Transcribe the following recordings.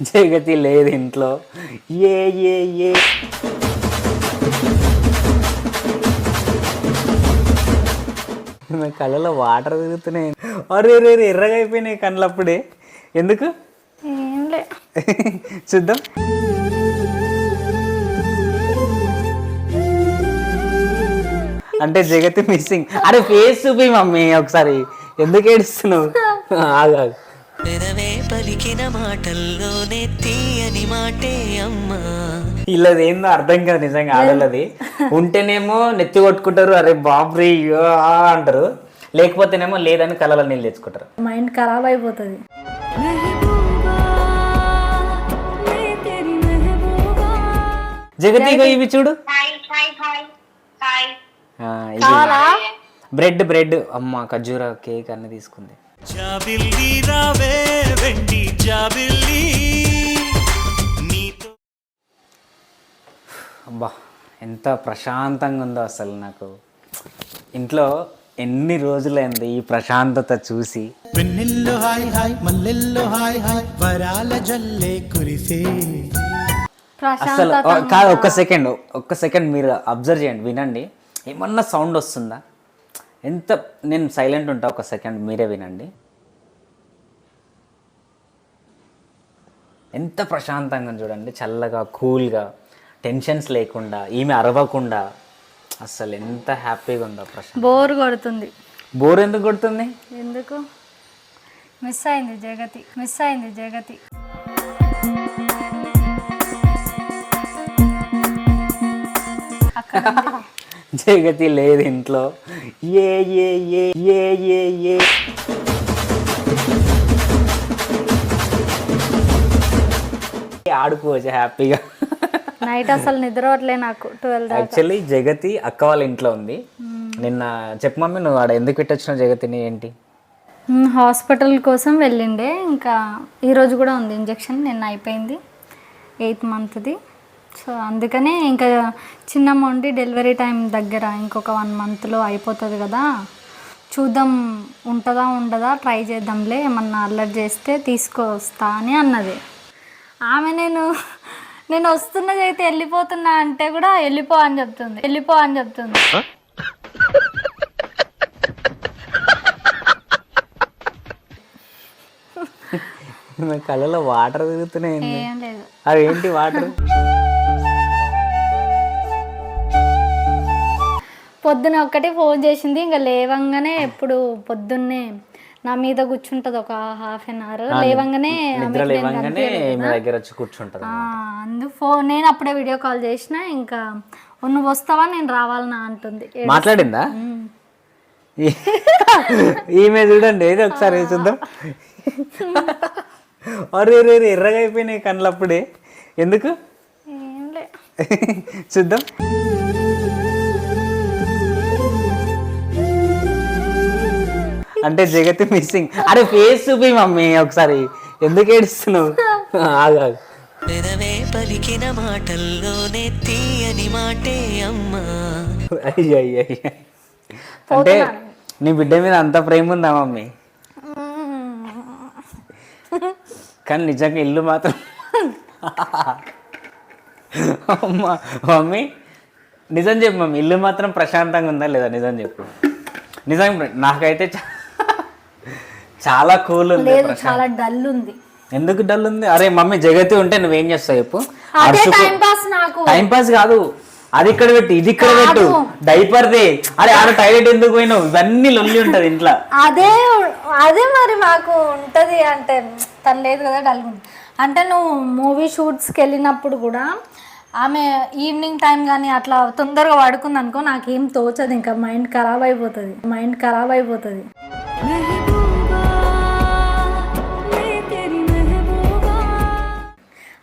జగతి లేదు ఇంట్లో. ఏ ఏ ఏ నా కళ్ళలో వాటర్ తిరుగుతున్నాయి. అరే రే ఎర్రగా అయిపోయినాయి కళ్ళు అప్పుడే. ఎందుకు ఏంలే చూద్దాం. అంటే జగతి మిస్సింగ్. అరే ఫేస్ చూపి మమ్మీ ఒకసారి. ఎందుకు ఏడుస్తున్నావు? ఆగు. పెదవే పలికిన మాటల్లోనే తీయని మాటే అమ్మా. ఇల్లది ఏందో అర్థం కాదు నిజంగా ఆడలది. ఉంటేనేమో నెత్తి కొట్టుకుంటారు, అరే బాబ్రీ అంటారు. లేకపోతేనేమో లేదని కళ్ళలో నీళ్ళు తెచ్చుకుంటారు. మైండ్ ఖరాబ్ అయిపోతుంది. జగతి ఇవి చూడు. బ్రెడ్ అమ్మ ఖర్జూరా కేక్ అన్ని తీసుకుంది. జాబిల్లి రావే వెండి జాబిల్లి నీతో. అబ్బా ఎంత ప్రశాంతంగా ఉందో అసలు. నాకు ఇంట్లో ఎన్ని రోజులైంది ఈ ప్రశాంతత చూసి. వెన్నెల్లో హాయ్ హాయ్ మల్లెల్లో హాయ్ హాయ్ వరాల జల్లే కురిసే. అసలు కాదు, ఒక్క సెకండ్ మీరు అబ్జర్వ్ చేయండి, వినండి. ఏమన్నా సౌండ్ వస్తుందా? ఎంత నేను సైలెంట్ ఉంటా, ఒక సెకండ్ మీరే వినండి. ఎంత ప్రశాంతంగా చూడండి, చల్లగా కూల్గా, టెన్షన్స్ లేకుండా, ఈమె అరవకుండా. అసలు ఎంత హ్యాపీగా ఉందో ప్రశాంత్. బోర్ కొడుతుంది. బోర్ ఎందుకు కొడుతుంది? ఎందుకు మిస్ అయింది జగతి. జగతి లేదు ఇంట్లో. ఏ ఏ ఏ ఏ ఏ ఏ ఆడుకోవచ్చు హ్యాపీగా. నైట్ అసలు నిద్రవట్లే నాకు 12 దాకా. యాక్చువల్లీ జగతి అక్క వాళ్ళ ఇంట్లో ఉంది. నిన్న చెప్పు మమ్మీ, నువ్వు ఆడ ఎందుకు పెట్టొచ్చినావు జగతిని? ఏంటి? హాస్పిటల్ కోసం వెళ్ళిండే. ఇంకా ఈరోజు కూడా ఉంది ఇంజెక్షన్. నిన్న అయిపోయింది 8th మంత్ది. సో అందుకనే ఇంకా చిన్న మొండి డెలివరీ టైం దగ్గర ఇంకొక 1 మంత్లో అయిపోతుంది కదా, చూద్దాం ఉంటుందా ఉండదా, ట్రై చేద్దాంలే, ఏమన్నా అల్లరి చేస్తే తీసుకొస్తా అని అన్నది ఆమె. నేను వస్తున్నది అయితే వెళ్ళిపోతున్నా అంటే కూడా వెళ్ళిపో అని చెప్తుంది. నా కళ్ళలో వాటర్ తిరుగుతున్నాయి. ఏం లేదు. అవేంటి వాటర్? పొద్దున ఒక్కటి ఫోన్ చేసింది. ఇంకా లేవంగానే ఎప్పుడు పొద్దున్నే నా మీద కూర్చుంటది ఒక ½ an hour. లేవంగానే దగ్గర వచ్చి కూర్చుంటది. నేను అప్పుడే వీడియో కాల్ చేసిన. ఇంకా నువ్వు వస్తావా నేను రావాలనా అంటుంది. మాట్లాడిందా? ఈమె చూడండి, ఏదో ఒకసారి చూద్దాం. అరే ఎర్రగా అయిపోయినాయి కళ్ళు అప్పుడే. ఎందుకు చూద్దాం. అంటే జగతి మిస్సింగ్. అరే ఫేస్ చూపి మమ్మీ ఒకసారి. ఎందుకు ఏడుస్తున్నావు? ఆగు. పెదవే పలికిన మాటల్లోనే తీయని మాటే అమ్మా. అయ్య అంటే నీ బిడ్డ మీద అంత ప్రేమ ఉందా మమ్మీ? కానీ నిజంగా ఇల్లు మాత్రం అమ్మా మమ్మీ నిజం చెప్పు మమ్మీ, ఇల్లు మాత్రం ప్రశాంతంగా ఉందా లేదా? నిజం చెప్పు. నిజంగా నాకైతే చాలా కూల్ ఉంది. చాలా డల్ ఉంది. ఎందుకు డల్ ఉంది? అరే మమ్మీ జగతి ఉంటే నువ్వేం చేస్తావు చెప్పు? టైం పాస్ కాదు, అది ఇక్కడ పెట్టు, ఇది ఇక్కడ పెట్టు, డైపర్ది. అరే ఆడ టాయిలెట్ ఎందుకు పోయినావు? ఇవన్నీ లొల్లి ఉంటది ఇంట్లో. అదే మరి మాకు ఉంటది. అంటే తను లేదు కదా, డల్ ఉంది. అంటే నువ్వు మూవీ షూట్స్కి వెళ్ళినప్పుడు కూడా ఆమె ఈవినింగ్ టైం కానీ అట్లా తొందరగా పడుకుంది అనుకో, నాకేం తోచదు. ఇంకా మైండ్ ఖరాబ్ అయిపోతుంది.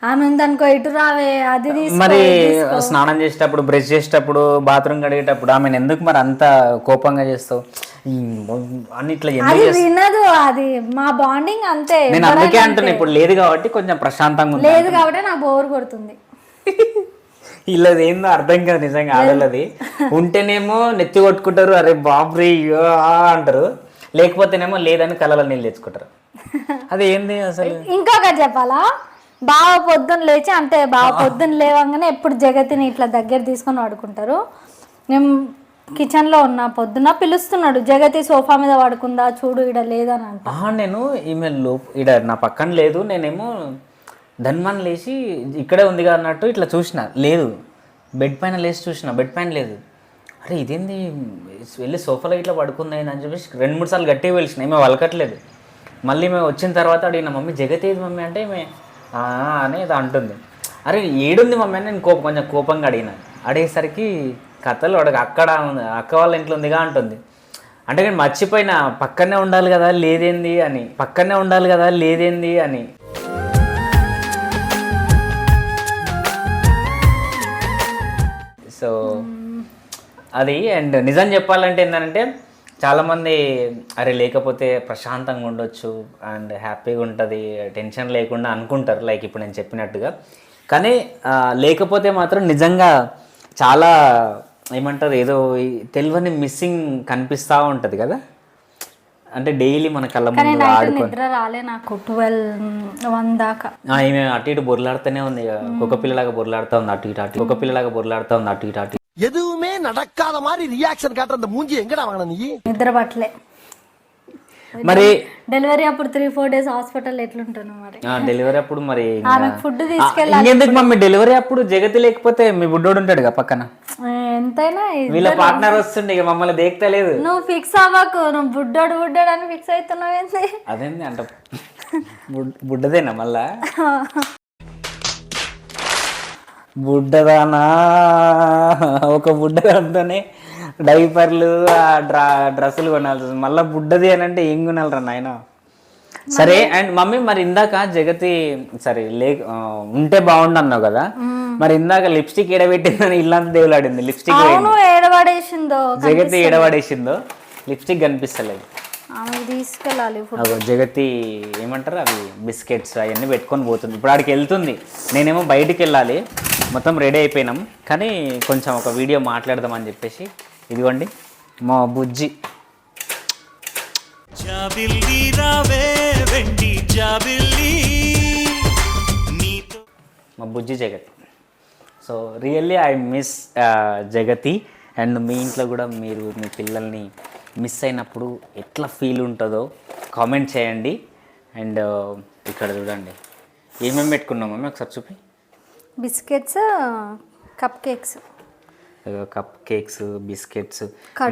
ఆమె ఉందనుకో, ఇటు రావే, అది మరి స్నానం చేసేటప్పుడు, బ్రష్ చేసేటప్పుడు, బాత్రూమ్ కడిగేటప్పుడు ఆమెను ఎందుకు మరి అంత కోపంగా చేస్తావు? అన్నిట్లో వినదు. అది మా బాండింగ్ అంతే. నేను అందుకే అంటున్నా, ఇప్పుడు లేదు కాబట్టి కొంచెం ప్రశాంతంగా ఉంది. లేదు కాబట్టి నాకు బోర్ కొడుతుంది. ఇల్లది ఏందో అర్థం కాదు నిజంగా ఆడలది. ఉంటేనేమో నెత్తి కొట్టుకుంటారు, అరే బాబ్రీ అంటారు. లేకపోతేనేమో లేదని కళ్ళలో నీళ్ళు తెచ్చుకుంటారు. అది ఏంది అసలు? ఇంకొకటి చెప్పాలా, బావ పొద్దున్న లేచి అంటే బావ పొద్దున్న లేవగానే ఎప్పుడు జగతిని ఇట్లా దగ్గర తీసుకొని పడుకుంటారు. నేను కిచెన్లో ఉన్నా, పొద్దున్న పిలుస్తున్నాడు, జగతి సోఫా మీద పడుకుందా చూడు ఈడ లేదని అంట. నేను ఈమె ఈడ నా పక్కన లేదు, నేనేమో ధన్మాన్ లేచి ఇక్కడే ఉంది అన్నట్టు ఇట్లా చూసిన, లేదు. బెడ్ పైన లేచి చూసిన, బెడ్ పైన లేదు. అరే ఇదేంది, వెళ్ళి సోఫాలో ఇట్లా పడుకుంది అని చెప్పేసి 2-3 సార్లు గట్టిగా పిలిచిన, ఏమో వలకట్లేదు. మళ్ళీ మేము వచ్చిన తర్వాత అడిగిన, మమ్మీ జగతి ఏది మమ్మీ అంటే ఈమె అనేది అంటుంది. అరే ఏడుంది మమ్మీ అని నేను కొంచెం కోపంగా అడిగేసరికి కథలు అడగ అక్కడ అక్క వాళ్ళ ఇంట్లో ఉందిగా అంటుంది. అంటే నేను మర్చిపోయినా, పక్కనే ఉండాలి కదా లేదేంది అని. సో అది. అండ్ నిజం చెప్పాలంటే ఏంటంటే చాలామంది అరే లేకపోతే ప్రశాంతంగా ఉండొచ్చు అండ్ హ్యాపీగా ఉంటుంది, టెన్షన్ లేకుండా అనుకుంటారు, లైక్ ఇప్పుడు నేను చెప్పినట్టుగా. కానీ లేకపోతే మాత్రం నిజంగా చాలా ఏమంటారు, ఏదో తెలియని మిస్సింగ్ కనిపిస్తూ ఉంటుంది కదా. అంటే డైలీ మన కళ్ళ ముందు ఆడుకొని నిద్ర రాలే నాకు 12-1 దాకా. ఈమె అటు ఇటు బొర్లాడుతూనే ఉంది, ఒక పిల్లలాగా బొర్లాడుతూ ఉంది అటు ఇటు. எதுவுமே நடக்காத மாதிரி ரியாக்ஷன் காட்டுற அந்த மூஞ்சி எங்கடா வாங்கின நீ? నిద్ర పట్టలే. మరి డెలివరీ అప్పుడు 3-4 డేస్ హాస్పిటల్ ఎట్లుంటాను మరి. డెలివరీ అప్పుడు మరి ఫుడ్ తీసుకెళ్ళాలి. ఎందుకు మమ్మీ డెలివరీ అప్పుడు జగతి లేకపోతే మీ బుడ్డోడు ఉంటాడు కదా పక్కన, ఎంతైనా వీళ్ళ పార్ట్నర్ వస్తుండే ఇక మమ్మల్ని దేక్తలేదు. నువ్వు ఫిక్స్ అవ్వకు, నువ్వు బుడ్డోడు అని ఫిక్స్ అవుతున్నావు ఏంటి? అదేంది అంట బుడ్డదేనా మళ్ళా? బుడ్డదానా, ఒక బుడ్డదాంతోనే డైపర్లు డ్రెస్సులు కొనాల్సి, మళ్ళీ బుడ్డది అని అంటే ఏం కొనాలరా నాయన. సరే. అండ్ మమ్మీ మరి ఇందాక జగతి సరే ఉంటే బాగుండు అన్నావు కదా, మరి ఇందాక లిప్స్టిక్ ఎడబెట్టిందని ఇల్లంతా దేవులాడింది. లిప్స్టిక్ జగతి ఎడబడేసిందో లిప్స్టిక్ కనిపిస్తలేదు. తీసుకెళ్ళాలి జగతి ఏమంటారు అవి బిస్కెట్స్ అవన్నీ పెట్టుకొని పోతుంది. ఇప్పుడు ఆడికి వెళ్తుంది, నేనేమో బయటికి వెళ్ళాలి. మొత్తం రెడీ అయిపోయినాం, కానీ కొంచెం ఒక వీడియో మాట్లాడదామని చెప్పేసి ఇదిగోండి మా బుజ్జి. మా బుజ్జి Jagathi. So really I miss Jagathi. And మీ ఇంట్లో కూడా మీరు మీ పిల్లల్ని మిస్ అయినప్పుడు ఎట్లా ఫీల్ ఉంటుందో కామెంట్ చేయండి. అండ్ ఇక్కడ చూడండి ఏమేమి పెట్టుకున్నామో ఒకసారి చూపి. Biscuits, cup cakes, biscuits.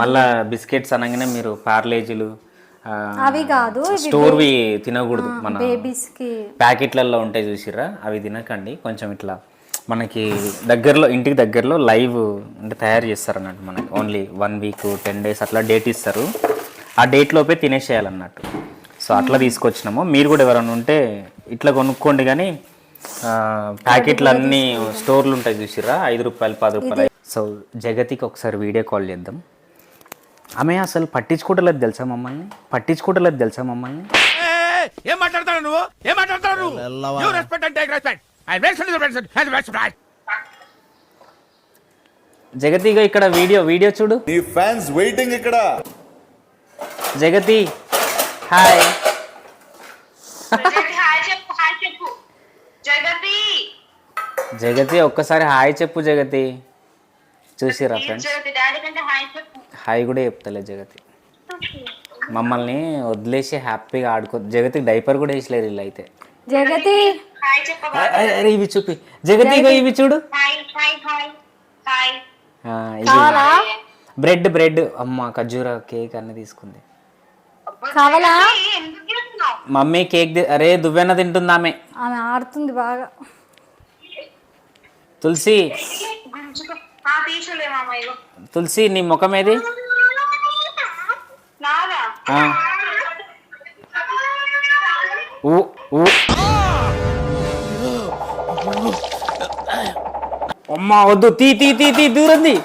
మళ్ళా బిస్కెట్స్ అనగానే మీరు పార్లేజీలు అవి కాదు, స్టోర్వి తినకూడదు. మన బేబీస్కి ప్యాకెట్లలో ఉంటాయి చూసిరా, అవి తినకండి. కొంచెం ఇట్లా మనకి దగ్గరలో, ఇంటికి దగ్గరలో లైవ్ అంటే తయారు చేస్తారు అన్నట్టు. మనకి ఓన్లీ 1 వీక్ 10 డేస్ అట్లా డేట్ ఇస్తారు, ఆ డేట్ లోపే తినేసేయాలన్నట్టు. సో అట్లా తీసుకొచ్చినాము. మీరు కూడా ఎవరైనా ఉంటే ఇట్లా కొనుక్కోండి. కానీ ప్యాకెట్లు అన్నీ స్టోర్లు ఉంటాయి చూసిరా, 5 రూపాయలు 10 రూపాయలు. సో జగతికి ఒకసారి వీడియో కాల్ చేద్దాం. ఆమె అసలు పట్టించుకోవట్లేదు తెలుసా మమ్మల్ని. ఏం మాట్లాడతావు నువ్వు? జగతిగా ఇక్కడ వీడియో చూడు, నీ ఫ్యాన్స్ వెయిటింగ్ ఇక్కడ. జగతి హాయ్. జగతి ఒక్కసారి హాయ్ చెప్పు. జగతి చూసిరా ఫ్రెండ్స్, హాయ్ కూడా చెప్తలే జగతి. మమ్మల్ని వదిలేసి హ్యాపీగా ఆడుకో. జగతికి డైపర్ కూడా వేసలేదు వీళ్ళు అయితే. జగతి ఇవి చూపి జగతి, ఇవి చూడు. బ్రెడ్ అమ్మ ఖర్జూర కేక్ అన్ని తీసుకుంది. కావాలా మమ్మీ కేక్? అరే దువ్వెన తింటుంది ఆమె ఆడుతుంది బాగా. తులసి నీ ముఖం ఏది? అమ్మా వద్దు, తీ దూరంది.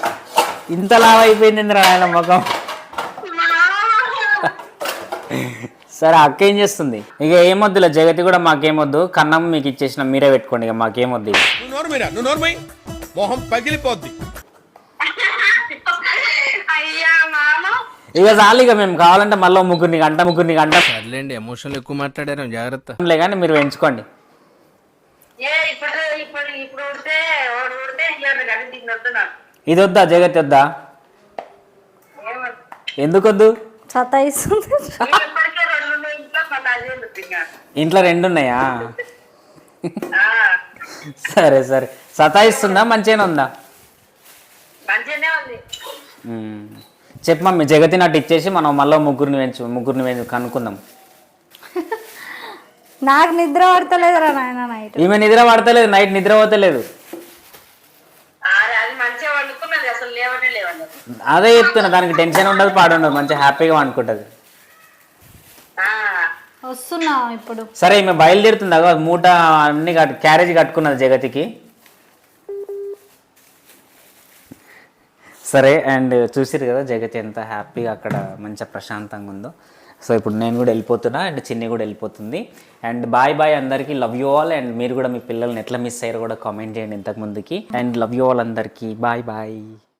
ఇంత లావ్ అయిపోయింది ఆయన ముఖం. సరే అక్క ఏం చేస్తుంది? ఇక ఏమొద్దులే జగతి కూడా, మాకేమొద్దు. కన్నం మీకు ఇచ్చేసిన, మీరే పెట్టుకోండి, ఇక మాకేమొద్దు. ఇక చాలు, ఇక మేము కావాలంటే మళ్ళీ ముగ్గురిని గంట సర్లేండి, ఎమోషన్లు ఎక్కువ మాట్లాడారు, జాగ్రత్త. కానీ మీరు పెంచుకోండి. ఇది వద్దా జగతి వద్దా? ఎందుకు వద్దు? సతాయిస్తుంది. ఇంట్లో 2 ఉన్నాయా? సరే సరే. సతాయిస్తుందా మంచిగానే ఉందా? చెప్పు మమ్మీ, జగతి నాటి ఇచ్చేసి మనం మళ్ళీ ముగ్గురిని కనుక్కుందాం. నాకు నిద్ర పడతలేదురా నాయన నైట్. ఈమె నిద్ర పడతలేదు, నైట్ నిద్ర పోతలేదు. అదే చెప్తున్నా, దానికి టెన్షన్ ఉండదు, పాడుండదు, మంచిగా హ్యాపీగా అనుకుంటది. వస్తున్నా ఇప్పుడు. సరే ఈమె బయలుదేరుతుందా? మూట అన్ని క్యారేజ్ కట్టుకున్నది జగతికి. సరే, అండ్ చూసిరు కదా జగతి ఎంత హ్యాపీగా అక్కడ మంచిగా ప్రశాంతంగా ఉందో. సో ఇప్పుడు నేను కూడా వెళ్ళిపోతున్నా, అండ్ చిన్ని కూడా వెళ్ళిపోతుంది. అండ్ బాయ్ అందరికీ, లవ్ యూ ఆల్. అండ్ మీరు కూడా మీ పిల్లల్ని ఎట్లా మిస్ అయ్యారో కూడా కామెంట్ చేయండి ఇంతకు ముందుకి. అండ్ లవ్ యూ ఆల్ అందరికీ, బాయ్.